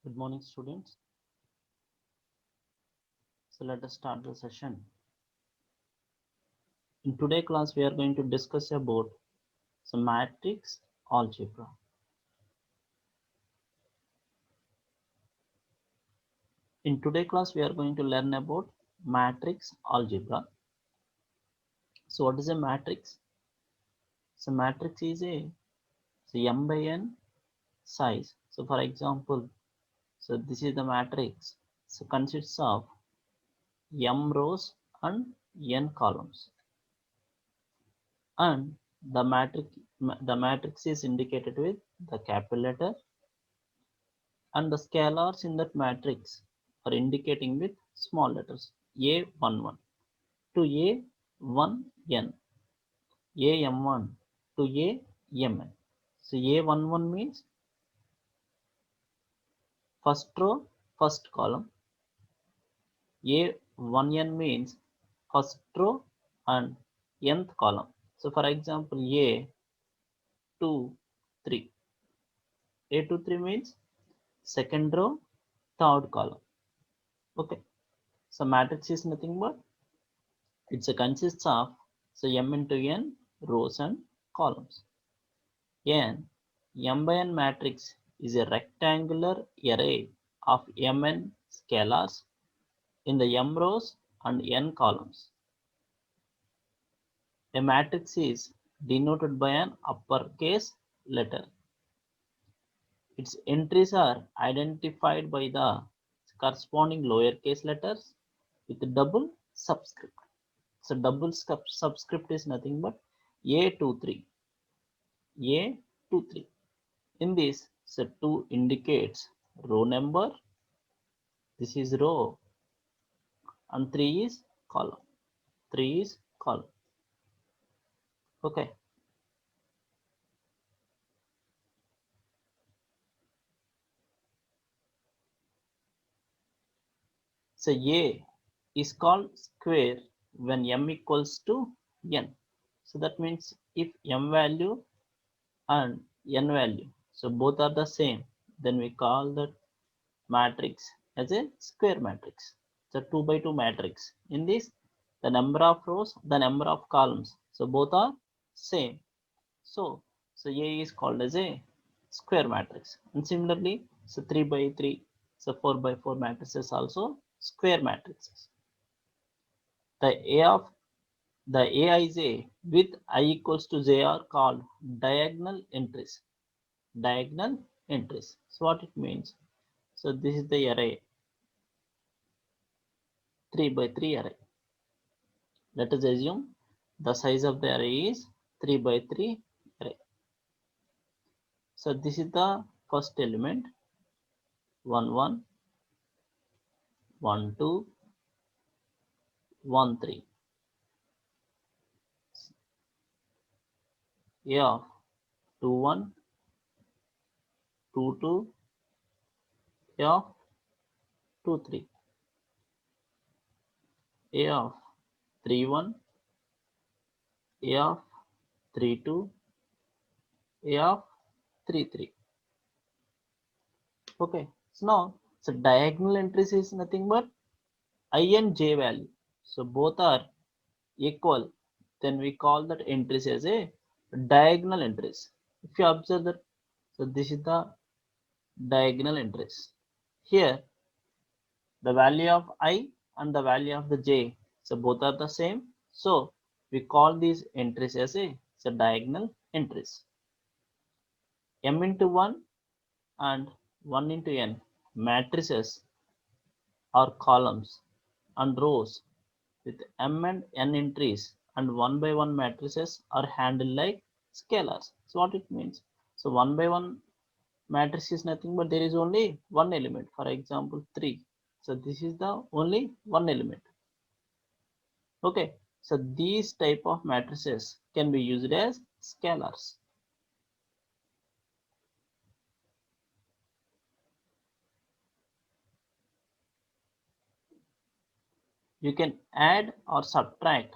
Good morning, students. So let us start the session. In today's class, we are going to discuss about some matrix algebra. In today's class, we are going to learn about matrix algebra. So what is a matrix? So matrix is a m by n size. So for example, so this is the matrix. So consists of m rows and n columns. And the matrix is indicated with the capital letter, and the scalars in that matrix are indicating with small letters A11 to A1n, AM1 to AMN. So A11 means first row, first column. A1n means first row and nth column. So for example, A23. A23 means second row, third column. Okay. So matrix is nothing but it consists of m into n rows and columns. M by n matrix is a rectangular array of mn scalars in the m rows and n columns. A matrix is denoted by an uppercase letter. Its entries are identified by the corresponding lowercase letters with double subscript. So double subscript is nothing but A23. A23. In this, so 2 indicates row number. This is row, and 3 is column. 3 is column. Okay. So A is called square when m equals to n. So that means if m value and n value, so both are the same, then we call that matrix as a square matrix. It's a 2 by 2 matrix. In this, the number of rows, the number of columns, so both are same. So A is called as a square matrix. And similarly, so 3 by 3, so 4 by 4 matrices also square matrices. The Aij with I equals to j are called diagonal entries. Diagonal entries. So what it means? So this is the array, 3 by 3 array. Let us assume the size of the array is 3 by 3 array. So this is the first element, 1 1 1 2 1 3. A of 2 1 2 2, A of 2 3, A of 3 1, A of 3 2, A of 3 3. Okay, so now so diagonal entries is nothing but I and j value. So both are equal, then we call that entries as a diagonal entries. If you observe that, so this is the diagonal entries. Here the value of I and the value of the j, so both are the same. So we call these entries as a so diagonal entries. M into 1 and 1 into n matrices or columns and rows with m and n entries and 1 by 1 matrices are handled like scalars. So what it means? So 1 by 1 matrix is nothing but there is only one element. For example, 3. So this is the only one element. Okay. So these type of matrices can be used as scalars. You can add or subtract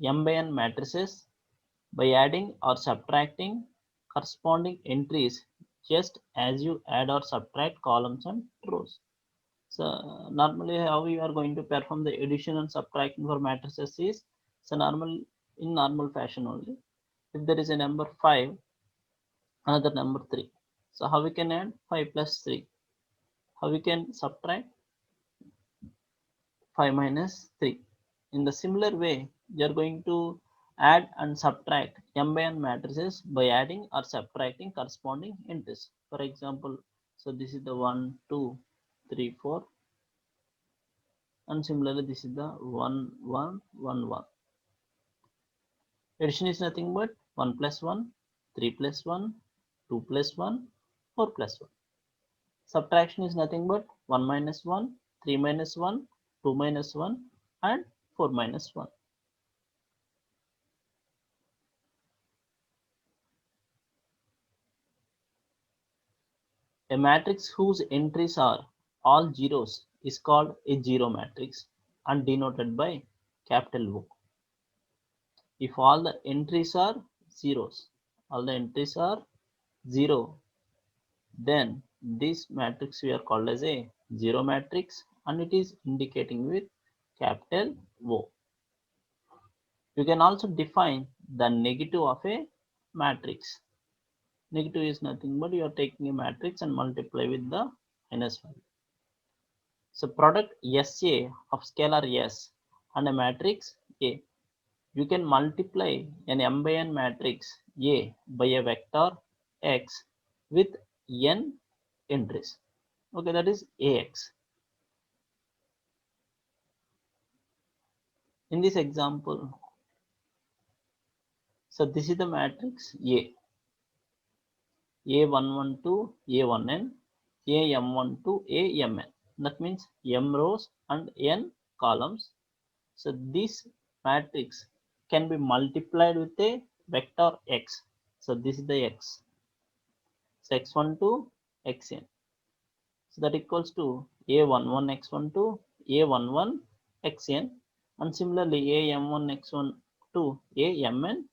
m by n matrices by adding or subtracting corresponding entries just as you add or subtract columns and rows. So normally how you are going to perform the addition and subtraction for matrices is in normal fashion only. If there is a number 5, another number 3. So how we can add 5 plus 3? How we can subtract 5 minus 3? In the similar way, you are going to add and subtract m by n matrices by adding or subtracting corresponding entries. For example, so this is the 1, 2, 3, 4, and similarly this is the 1, 1, 1, 1. Addition is nothing but 1 plus 1, 3 plus 1, 2 plus 1, 4 plus 1. Subtraction is nothing but 1 minus 1, 3 minus 1, 2 minus 1, and 4 minus 1. A matrix whose entries are all zeros is called a zero matrix and denoted by capital O. If all the entries are zeros, then this matrix we are called as a zero matrix and it is indicating with capital O. You can also define the negative of a matrix. Negative is nothing but you are taking a matrix and multiply with the minus value. So product SA of scalar S and a matrix A. You can multiply an m by n matrix A by a vector X with n entries. Okay, that is AX. In this example, so this is the matrix A112, A1n, AM12, AMN. That means m rows and n columns. So this matrix can be multiplied with a vector x. So this is the x. So x12, xn. So that equals to A11, x12, A11, xn. And similarly AM1, x12, AMN,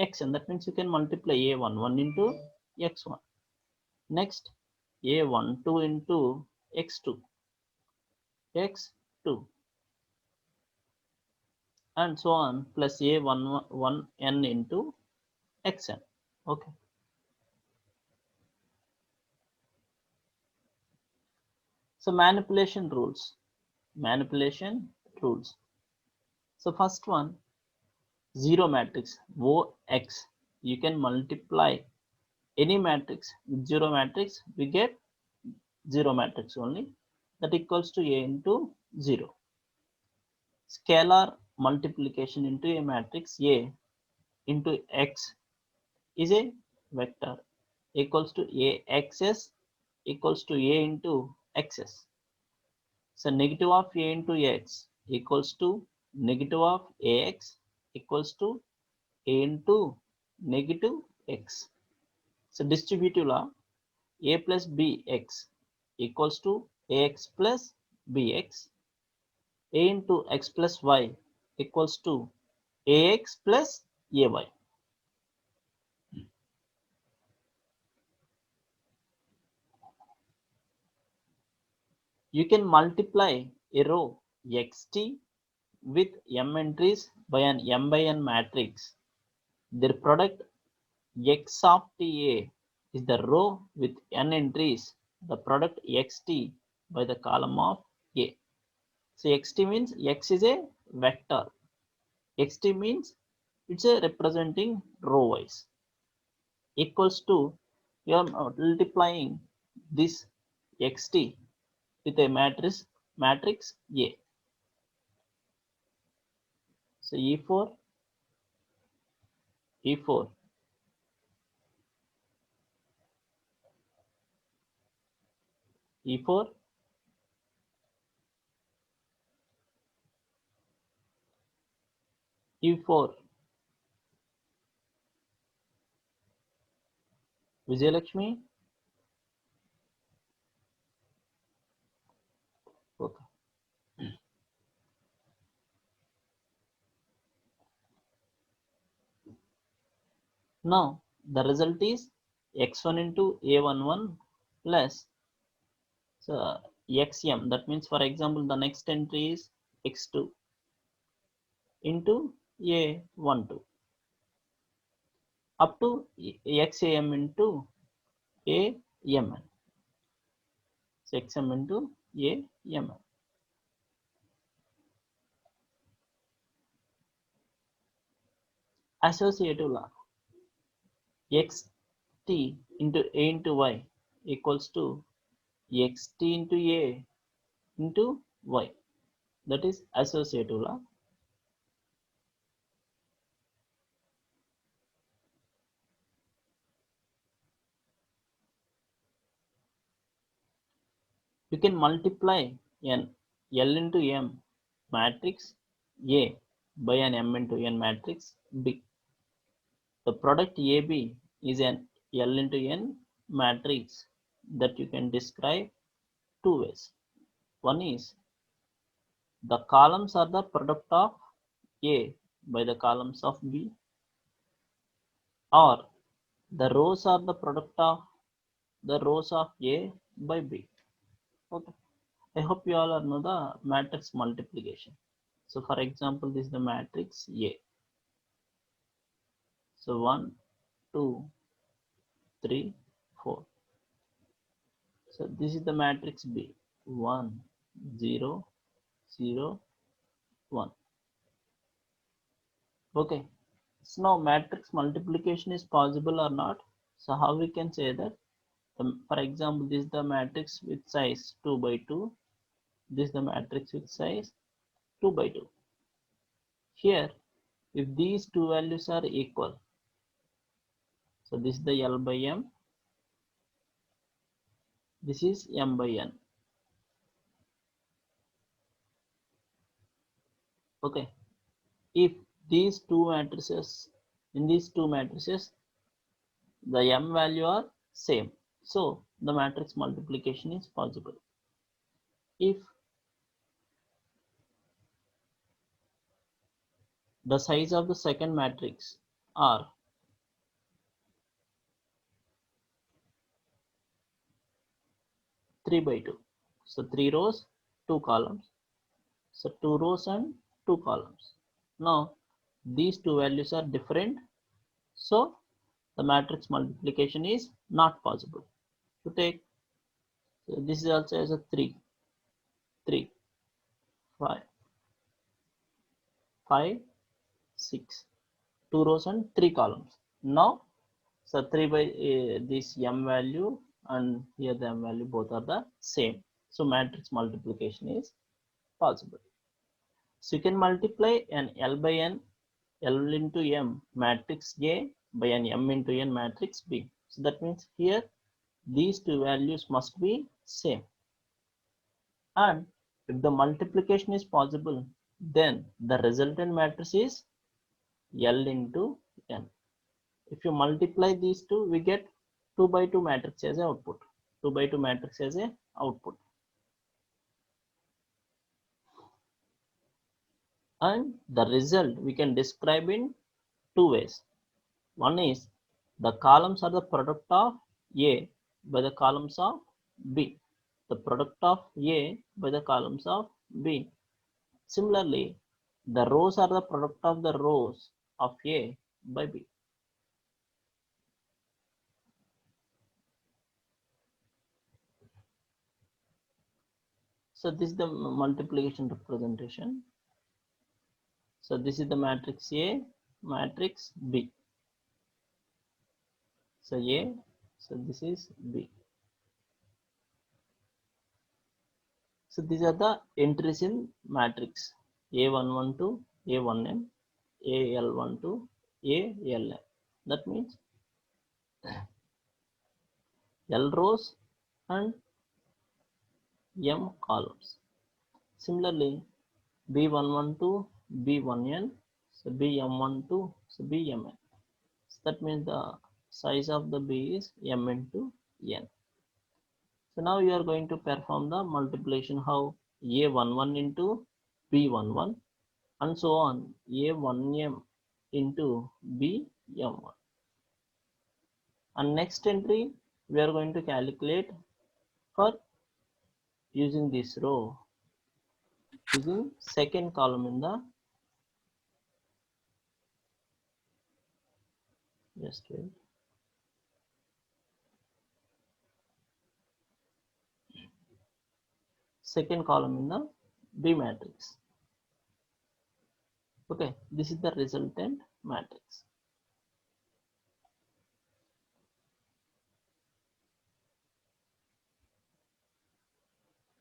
xn. That means you can multiply A11 into x1. Next, A12 into x2, x2, and so on, plus A11n into xn. Okay. So manipulation rules. Manipulation rules. So first one, zero matrix, OX. You can multiply any matrix with zero matrix, we get zero matrix only. That equals to A into 0. Scalar multiplication into a matrix A into X is a vector equals to AXS equals to A into XS. So negative of A into X equals to negative of AX equals to A into negative X. So distributive law, A plus BX equals to AX plus BX. A into X plus Y equals to AX plus AY. You can multiply a row xt with m entries by an m by n matrix. Their product x of ta is the row with n entries, the product xt by the column of a. So xt means x is a vector. Xt means it's a representing row wise. Equals to you are multiplying this xt with a matrix A. So E4, E4, E4, E4. Vijayalakshmi. Okay. Now the result is x1 into a11 plus xm. That means, for example, the next entry is x2 into a12 up to xam into amn. So xm into amn. Associative law. xt into a into y equals to xt into a into y. That is associative law. You can multiply an L into M matrix A by an M into N matrix B. The product AB is an L into N matrix that you can describe two ways. One is the columns are the product of A by the columns of B, or the rows are the product of the rows of A by B. Okay. I hope you all know the matrix multiplication. So for example, this is the matrix A. So 1, 2, 3, 4. So this is the matrix B. 1, 0, 0, 1. Okay. So now matrix multiplication is possible or not? So how we can say that? For example, this is the matrix with size 2 by 2. This is the matrix with size 2 by 2. Here, if these two values are equal, so this is the L by M, this is M by N. Okay. If these two matrices, in these two matrices, the M value are same, so the matrix multiplication is possible. If the size of the second matrix are three by two, so 3 rows, 2 columns, so 2 rows and 2 columns. Now these two values are different, so the matrix multiplication is not possible. To take, so this is also as a 3, 3, 5, 5, 6, 2 rows and 3 columns. Now, so 3 by this M value and here the M value both are the same. So matrix multiplication is possible. So you can multiply an L by N, L into M matrix A by an M into N matrix B. So that means here these two values must be same. And if the multiplication is possible, then the resultant matrix is L into N. If you multiply these two, we get 2 by 2 matrix as a output. 2 by 2 matrix as a output. And the result we can describe in two ways. One is the columns are the product of A by the columns of B. The product of A by the columns of B. Similarly, the rows are the product of the rows of A by B. So this is the multiplication representation. So this is the matrix A, matrix B. So A, so this is B. So these are the entries in matrix A112, A1M, AL12, ALM. That means L rows and M columns. Similarly, B112, B1N, so BM12, so BMN. So that means the size of the B is M into N. So now you are going to perform the multiplication how A11 into B11 and so on A1M into BM1. And next entry we are going to calculate for using this row, using second column in the, just wait, second column in the B matrix. Okay, this is the resultant matrix.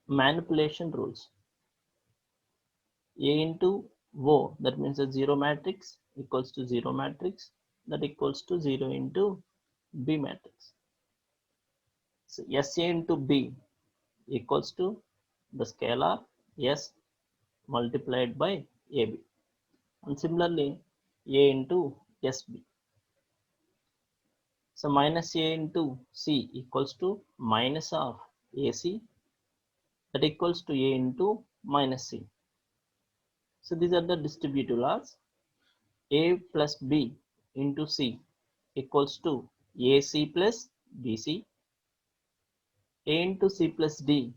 Manipulation rules. A into O, that means a zero matrix, equals to zero matrix, that equals to 0 into B matrix. So SA into B equals to the scalar S multiplied by AB. And similarly, A into SB. So minus A into C equals to minus of AC, that equals to A into minus C. So these are the distributive laws. A plus B into C equals to AC plus BC. A into C plus D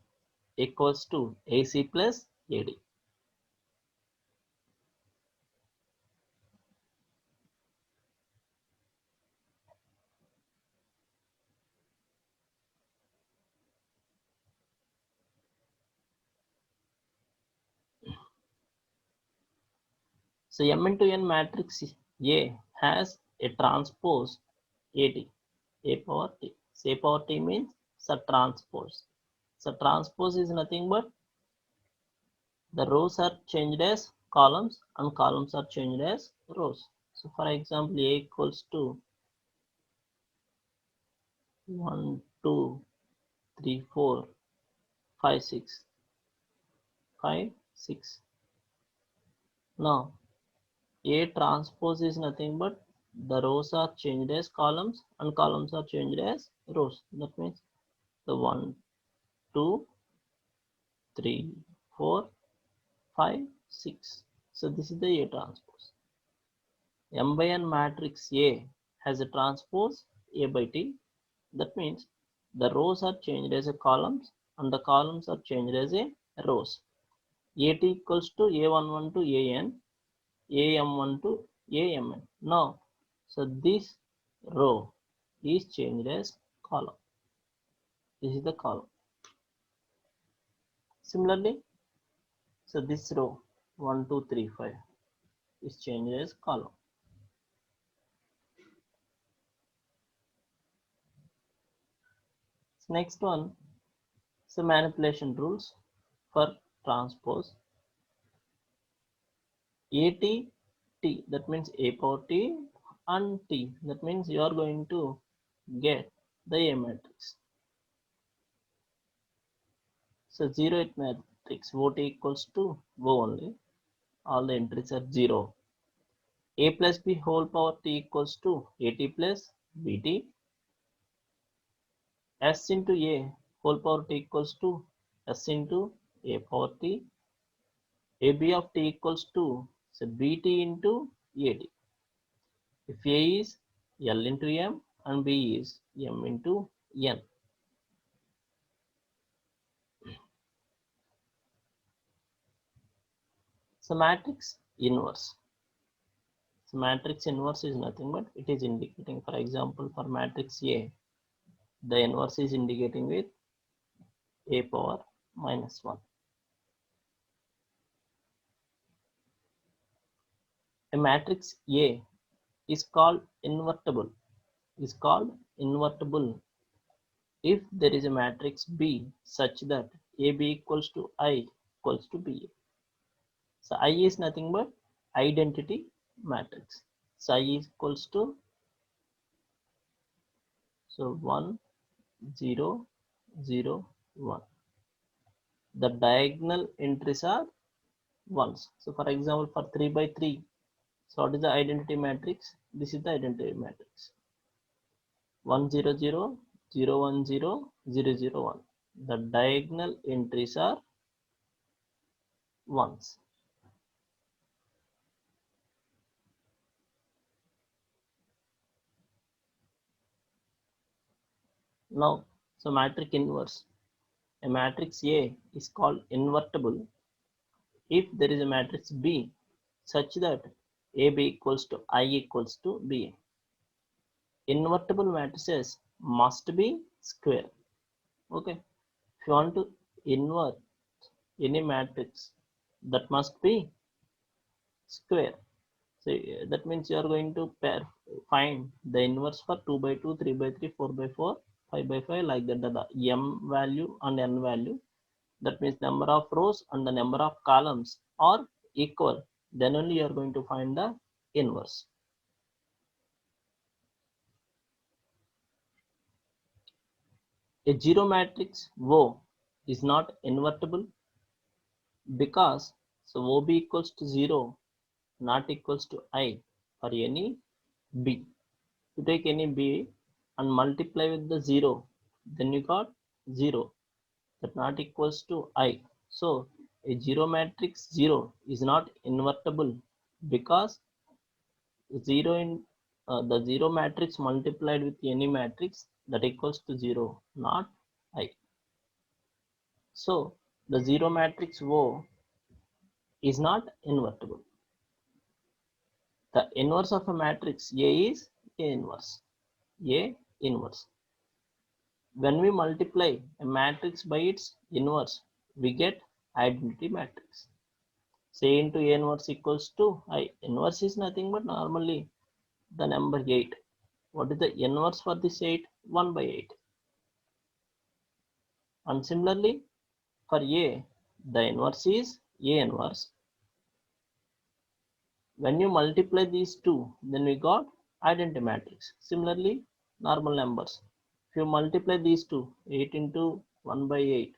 equals to AC plus AD. So M into N matrix A has a transpose AT, A power T. So A power T means transpose. So transpose is nothing but the rows are changed as columns and columns are changed as rows. So for example, A equals to 1, 2, 3, 4, 5, 6, 5, 6. Now A transpose is nothing but the rows are changed as columns and columns are changed as rows. That means the 1, 2, 3, 4, 5, 6. So this is the A transpose. M by N matrix A has a transpose A by T. That means the rows are changed as a columns and the columns are changed as a rows. AT equals to A11 to AN, AM1 to AMN. Now, so this row is changed as column. This is the column. Similarly, so this row 1, 2, 3, 5 is changed as column. So next one, so manipulation rules for transpose. AT T, that means A power T, and T, that means you are going to get the A matrix. So 0 at matrix OT equals to O only. All the entries are 0. A plus B whole power T equals to AT plus BT. S into A whole power T equals to S into A power T. AB of T equals to, so BT into AD. If A is L into M and B is M into N. So matrix inverse. So matrix inverse is nothing but it is indicating, for example, for matrix A, the inverse is indicating with A power minus 1. A matrix A is called invertible, if there is a matrix B such that AB equals to I equals to BA. So I is nothing but identity matrix. So I is equals to, so 1, 0, 0, 1. The diagonal entries are ones. So for example, for 3 by 3, so what is the identity matrix? This is the identity matrix. 1, 0, 0, 0, 1, 0, 0, 0, 1. The diagonal entries are ones. Now, so matrix inverse. A matrix A is called invertible if there is a matrix B such that AB equals to I equals to B. Invertible matrices must be square. Okay. If you want to invert any matrix, that must be square. So that means you are going to find the inverse for 2 by 2, 3 by 3, 4 by 4, 5 by 5, like that, the m value and n value. That means number of rows and the number of columns are equal. Then only you are going to find the inverse. A zero matrix O is not invertible because so OB equals to 0 not equals to I for any B. You take any B and multiply with the 0, then you got 0 that not equals to I. So a zero matrix 0 is not invertible because 0 in the 0 matrix multiplied with any matrix that equals to 0, not I. So the 0 matrix O is not invertible. The inverse of a matrix A is A inverse. A inverse. When we multiply a matrix by its inverse, we get identity matrix. Say into A inverse equals to I. Inverse is nothing but normally the number 8. What is the inverse for this 8? 1 by 8. And similarly, for A, the inverse is A inverse. When you multiply these two, then we got identity matrix. Similarly, normal numbers. If you multiply these two, 8 into 1 by 8,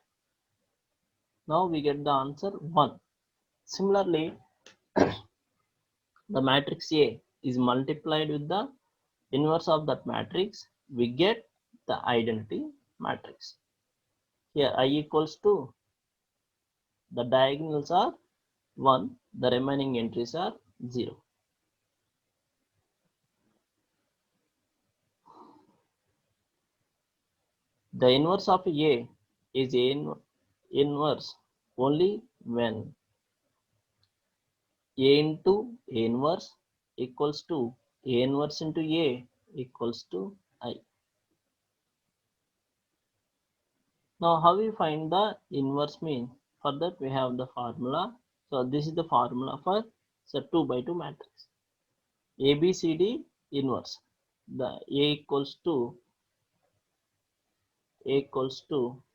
now we get the answer 1. Similarly, the matrix A is multiplied with the inverse of that matrix, we get the identity matrix. Here I equals to, the diagonals are 1, the remaining entries are 0. The inverse of A is A inverse only when A into A inverse equals to A inverse into A equals to I. Now how we find the inverse mean? For that we have the formula. So this is the formula for 2 by 2 matrix. ABCD inverse. The A equals to ABCD.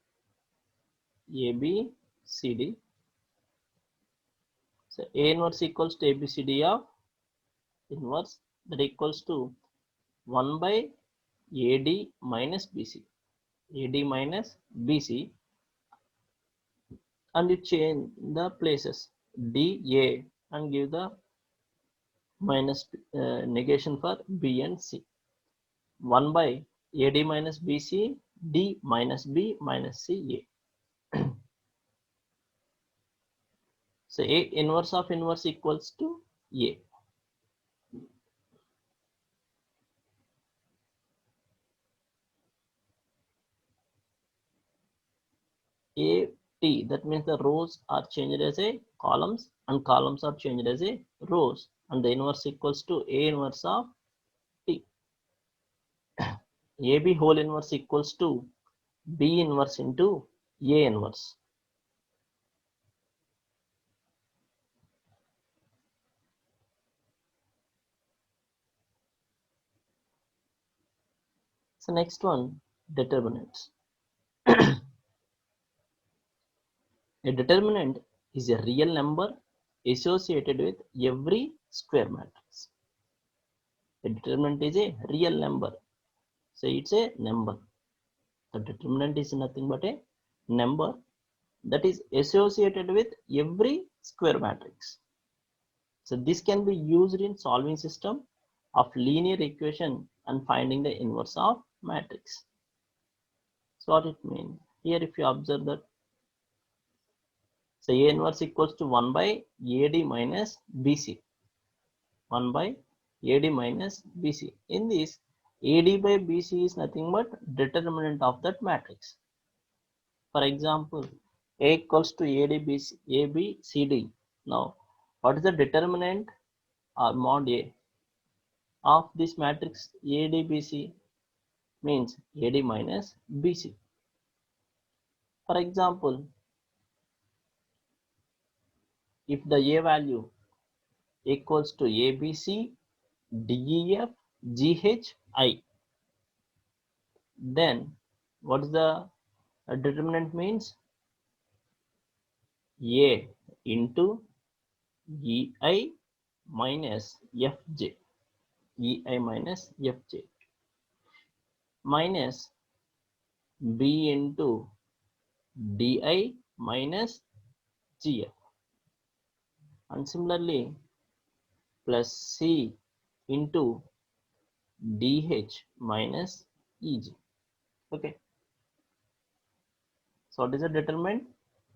So A inverse equals to ABCD of inverse, that equals to 1 by AD minus BC. AD minus BC, and you change the places DA and give the minus negation for B and C. 1 by AD minus BC, D minus B minus C A. So A inverse of inverse equals to A. A T, that means the rows are changed as a columns and columns are changed as a rows, and the inverse equals to A inverse of T. AB whole inverse equals to B inverse into A inverse. So next one, determinants. A determinant is a real number associated with every square matrix. A determinant is a real number. So it's a number. The determinant is nothing but a number that is associated with every square matrix. So this can be used in solving system of linear equation and finding the inverse of matrix. So what it means? Here if you observe that, so A inverse equals to 1 by AD minus BC. 1 by AD minus BC. In this, AD by BC is nothing but determinant of that matrix. For example, A equals to ADBC, ABCD. Now, what is the determinant or mod A of this matrix ADBC? Means AD minus BC. For example, if the A value equals to ABC, DEF, GHI, then what is the determinant means? A into EI minus FJ, EI minus FJ, minus B into DI minus GF, and similarly plus C into DH minus EG. Okay, so what is a determinant?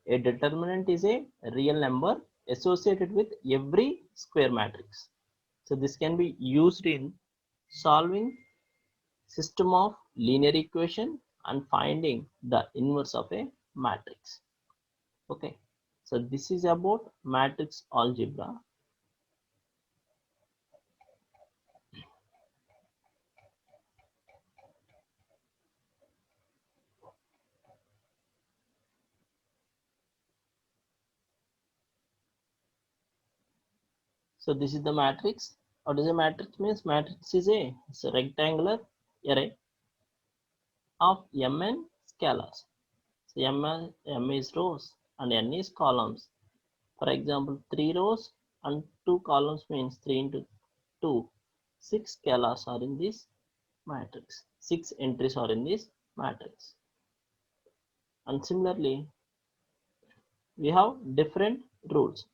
A determinant is a real number associated with every square matrix. So this can be used in solving system of linear equation and finding the inverse of a matrix. Okay, so this is about matrix algebra. So this is the matrix. What is a matrix means? Matrix is it's a rectangular array of mn scalars. So m is rows and n is columns. For example, 3 rows and 2 columns means 3 into 2. 6 scalars are in this matrix. 6 entries are in this matrix. And similarly, we have different rules.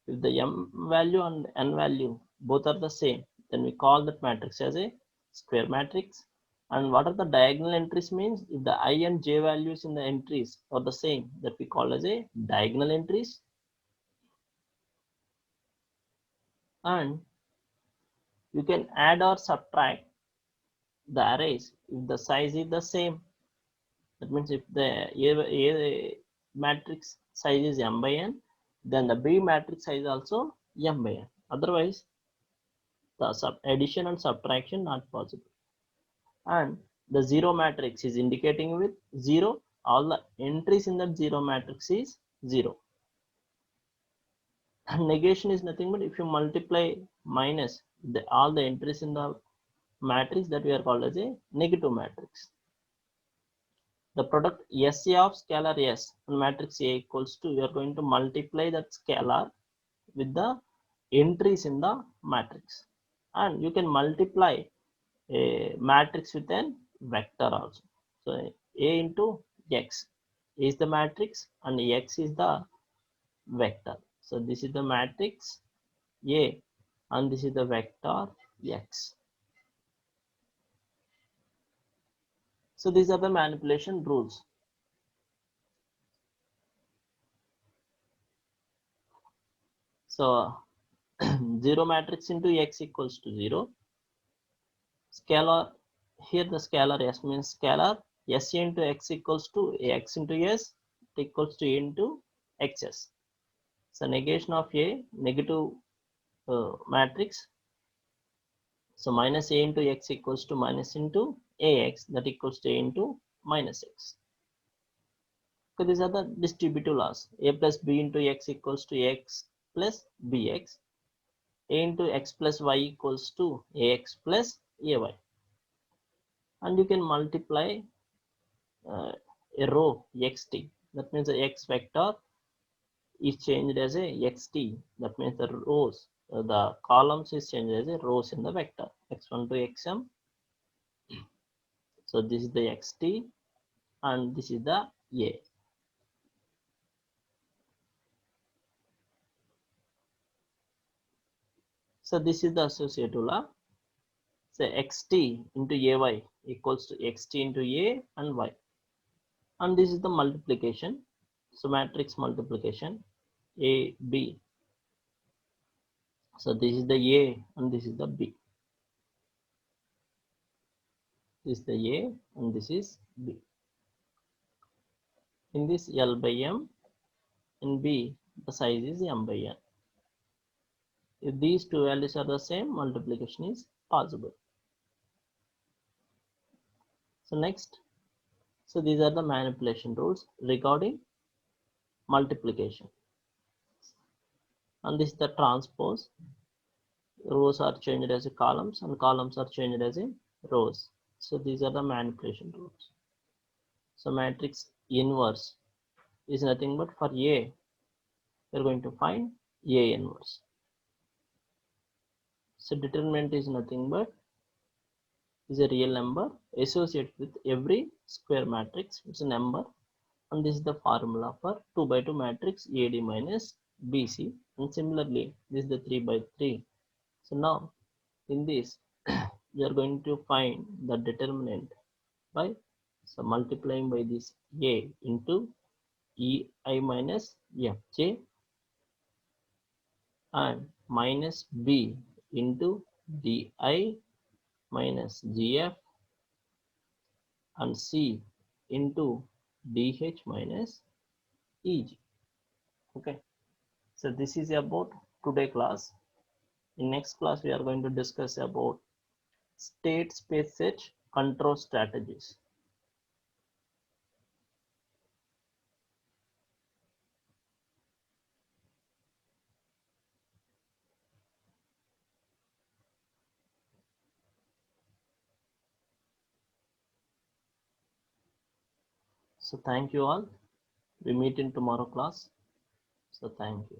If the m value and n value both are the same, then we call that matrix as a square matrix. And what are the diagonal entries means? If the I and j values in the entries are the same, that we call as a diagonal entries. And you can add or subtract the arrays if the size is the same. That means if the A matrix size is m by n, then the B matrix size also m by n. Otherwise, the addition and subtraction not possible. And the zero matrix is indicating with 0. All the entries in that zero matrix is 0. And negation is nothing but if you multiply minus all the entries in the matrix, that we are called as a negative matrix. The product SA of scalar S and matrix A equals to, you are going to multiply that scalar with the entries in the matrix. And you can multiply a matrix with an vector also. So A into X is the matrix and X is the vector. So this is the matrix A and this is the vector X. So these are the manipulation rules. So 0 matrix into X equals to 0. Scalar, here the scalar S means scalar S into X equals to X into S equals to A into XS. So negation of A, negative matrix. So minus A into X equals to minus into AX, that equals to A into minus X. So these are the distributive laws. A plus B into X equals to X plus BX. A into X plus Y equals to AX plus AY. And you can multiply a row xt. That means the X vector is changed as a xt. That means the rows, the columns is changed as a rows in the vector x1 to xm. So this is the xt and this is the A. So this is the associative law. So xt into ay equals to xt into A and y. And this is the multiplication. So matrix multiplication A, B. So this is the A and this is the B. This is the A and this is B. In this L by M, in B the size is M by N. If these two values are the same, multiplication is possible. So next, so these are the manipulation rules regarding multiplication. And this is the transpose. Rows are changed as a columns and columns are changed as a rows. So these are the manipulation rules. So matrix inverse is nothing but for A, we are going to find A inverse. So determinant is nothing but is a real number associated with every square matrix. It's a number, and this is the formula for 2 by 2 matrix AD minus BC. And similarly, this is the 3 by 3. So now in this, we are going to find the determinant by multiplying by this A into EI minus FJ and minus B into DI minus GF and C into DH minus EG. Okay, so this is about today class. In next class we are going to discuss about state space search control strategies. So thank you all. We meet in tomorrow class. So thank you.